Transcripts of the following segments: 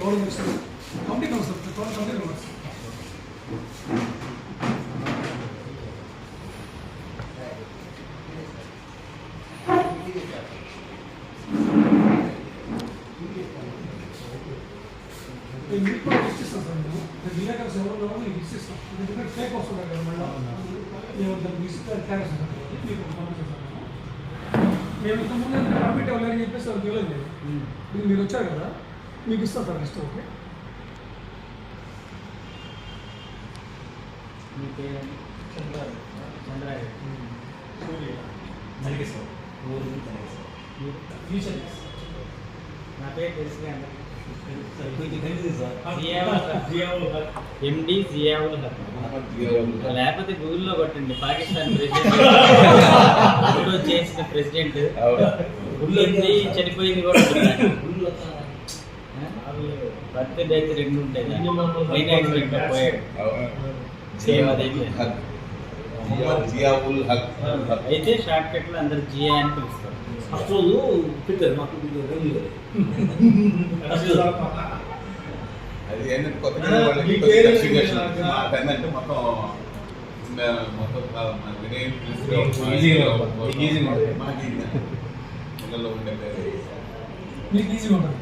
గౌరవ minister company council company members మీకు కూడా ఇచ్చిస్తాం సార్ మేము విలేకరులు ఎవరు మీకు ఇచ్చిస్తాం ఎందుకంటే ఫేక్ వస్తున్నాయి కదా మళ్ళీ మేము ఇస్తే ట్యాక్స్ మీకు మేము ఇంతకుముందు పర్మిట్ అవ్వలేని చెప్పేసి అది తెలియదు నేను మీరు వచ్చారు కదా మీకు ఇస్తాను సార్ నెక్స్ట్ ఓకే నా పేరు తెలుసు ఎండి జియావుల్ హక్ లేకపోతే గూగుల్లో కొట్టండి పాకిస్తాన్ ప్రెసిడెంట్ చేసిన ప్రెసిడెంట్ చనిపోయింది కూడా బర్త్డే అయితే రెండు ఉంటాయి ట్రైన్ యాక్సిడెంట్ పోయాడు సేమ్ అదైతే అయితే షార్ట్ కట్ లో అందరు జియా అని పిలుస్తారు ఫస్ట్ రోజు పెట్టారు మాకు అది ఏంటంటే కొత్తగా వాళ్ళకి ఏంటంటే మొత్తం మనకి పిల్లల్లో ఉండే మీకు ఈజీగా ఉంటుంది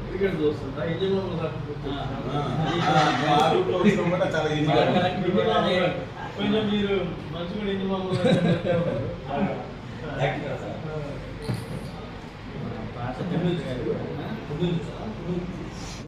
క్రికెట్ చూస్తుంటా కూడా చాలా ఈజీగా కొంచెం మీరు మంచిగా ఇంటి పాత